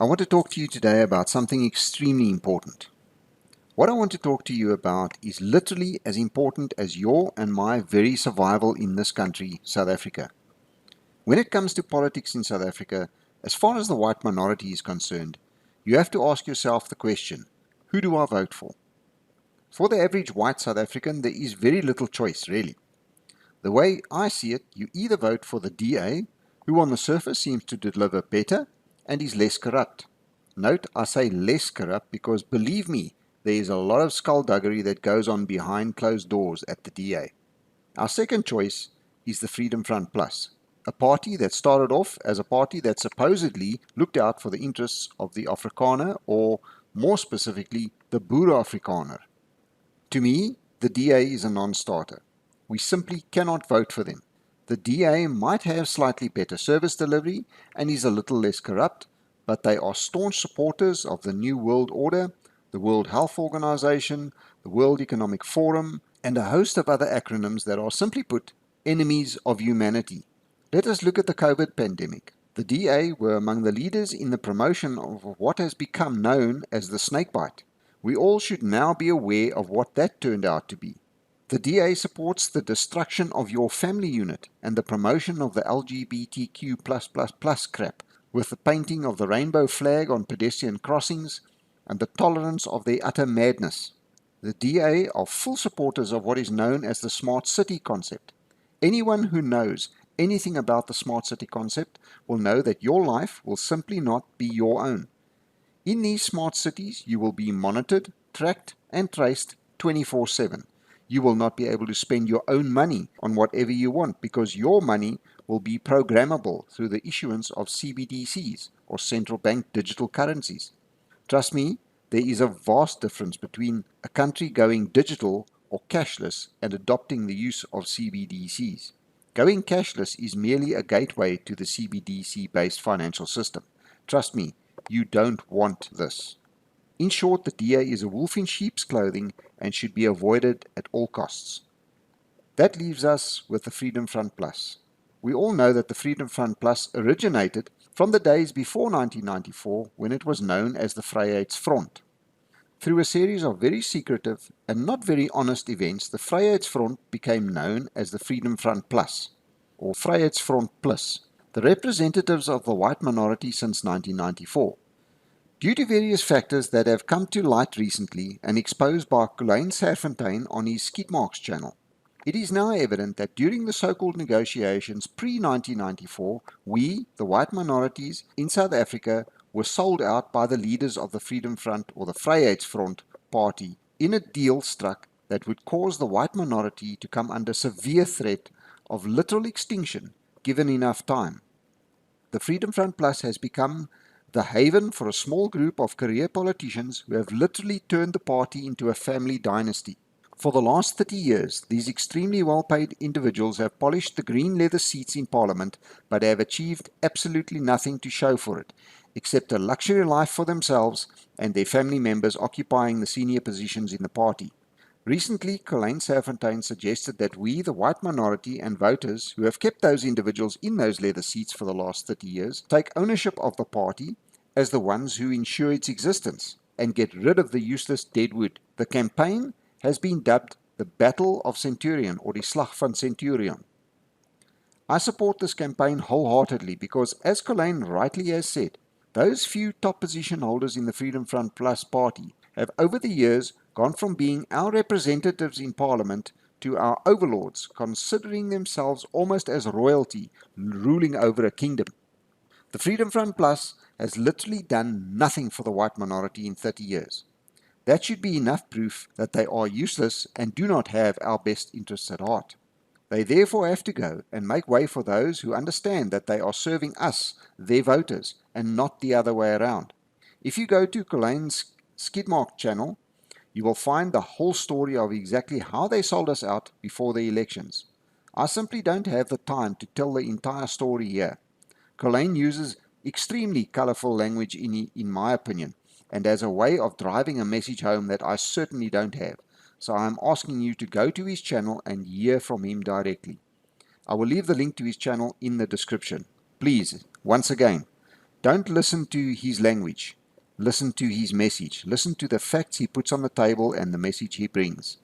I want to talk to you today about something extremely important. What I want to talk to you about is literally as important as your and my very survival in this country, South Africa. When it comes to politics in South Africa, as far as the white minority is concerned, you have to ask yourself the question, who do I vote for? For the average white South African, there is very little choice, really. The way I see it, you either vote for the DA, who on the surface seems to deliver better and is less corrupt. Note, I say less corrupt because, believe me, there is a lot of skullduggery that goes on behind closed doors at the DA. Our second choice is the Freedom Front Plus, a party that started off as a party that supposedly looked out for the interests of the Afrikaner, or more specifically, the Boer Afrikaner. To me, the DA is a non-starter. We simply cannot vote for them. The DA might have slightly better service delivery and is a little less corrupt, but they are staunch supporters of the New World Order, the World Health Organization, the World Economic Forum, and a host of other acronyms that are, simply put, enemies of humanity. Let us look at the COVID pandemic. The DA were among the leaders in the promotion of what has become known as the snakebite. We all should now be aware of what that turned out to be. The DA supports the destruction of your family unit and the promotion of the LGBTQ++ crap, with the painting of the rainbow flag on pedestrian crossings and the tolerance of their utter madness. The DA are full supporters of what is known as the smart city concept. Anyone who knows anything about the smart city concept will know that your life will simply not be your own. In these smart cities, you will be monitored, tracked, and traced 24/7. You will not be able to spend your own money on whatever you want because your money will be programmable through the issuance of CBDCs, or central bank digital currencies. Trust me, there is a vast difference between a country going digital or cashless and adopting the use of CBDCs. Going cashless is merely a gateway to the CBDC-based financial system. Trust me, you don't want this. In short, the DA is a wolf in sheep's clothing and should be avoided at all costs. That leaves us with the Freedom Front Plus. We all know that the Freedom Front Plus originated from the days before 1994, when it was known as the Vryheidsfront. Through a series of very secretive and not very honest events, the Vryheidsfront became known as the Freedom Front Plus, or Vryheidsfront Plus, the representatives of the white minority since 1994. Due to various factors that have come to light recently and exposed by Colleen Serfontein on his Skidmarks channel, it is now evident that during the so-called negotiations pre-1994, we, the white minorities in South Africa, were sold out by the leaders of the Freedom Front, or the Vryheidsfront party, in a deal struck that would cause the white minority to come under severe threat of literal extinction given enough time. The Freedom Front Plus has become the haven for a small group of career politicians who have literally turned the party into a family dynasty. For the last 30 years, these extremely well-paid individuals have polished the green leather seats in Parliament, but have achieved absolutely nothing to show for it, except a luxury life for themselves and their family members occupying the senior positions in the party. Recently, Colleen Serfontein suggested that we, the white minority and voters who have kept those individuals in those leather seats for the last 30 years, take ownership of the party as the ones who ensure its existence and get rid of the useless deadwood. The campaign has been dubbed the Battle of Centurion, or die Slag van Centurion. I support this campaign wholeheartedly because, as Colleen rightly has said, those few top position holders in the Freedom Front Plus party have over the years gone from being our representatives in Parliament to our overlords, considering themselves almost as royalty ruling over a kingdom. The Freedom Front Plus has literally done nothing for the white minority in 30 years. That should be enough proof that they are useless and do not have our best interests at heart. They therefore have to go and make way for those who understand that they are serving us, their voters, and not the other way around. If you go to Colleen's Skidmark channel, you will find the whole story of exactly how they sold us out before the elections. I simply don't have the time to tell the entire story here. Colleen uses extremely colorful language in my opinion, and as a way of driving a message home that I certainly don't have. So I am asking you to go to his channel and hear from him directly. I will leave the link to his channel in the description. Please, once again, Don't listen to his language. Listen to his message. Listen to the facts he puts on the table and the message he brings.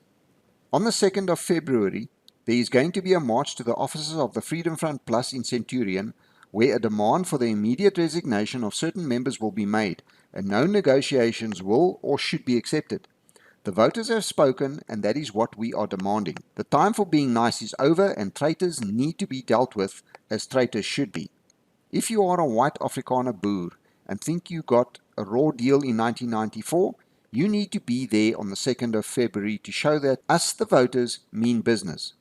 On the 2nd of February, there is going to be a march to the offices of the Freedom Front Plus in Centurion, where a demand for the immediate resignation of certain members will be made, and no negotiations will or should be accepted. The voters have spoken, and that is what we are demanding. The time for being nice is over, and traitors need to be dealt with as traitors should be. If you are a white Afrikaner boer and think you got a raw deal in 1994, you need to be there on the 2nd of February to show that us, the voters, mean business.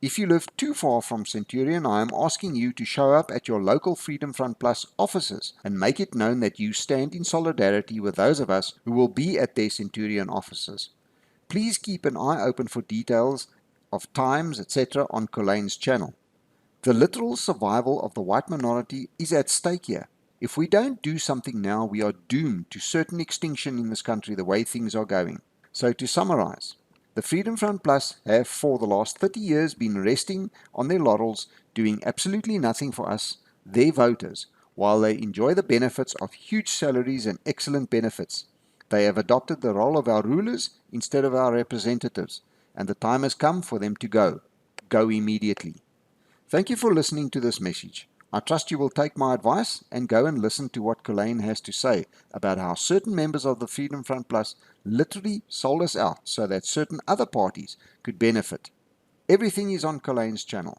If you live too far from Centurion, I am asking you to show up at your local Freedom Front Plus offices and make it known that you stand in solidarity with those of us who will be at their Centurion offices. Please keep an eye open for details of times, etc. on Collane's channel. The literal survival of the white minority is at stake here. If we don't do something now, we are doomed to certain extinction in this country the way things are going. So to summarize, the Freedom Front Plus have for the last 30 years been resting on their laurels, doing absolutely nothing for us, their voters, while they enjoy the benefits of huge salaries and excellent benefits. They have adopted the role of our rulers instead of our representatives, and the time has come for them to go. Go immediately. Thank you for listening to this message. I trust you will take my advice and go and listen to what Collane has to say about how certain members of the Freedom Front Plus literally sold us out so that certain other parties could benefit. Everything is on Collane's channel.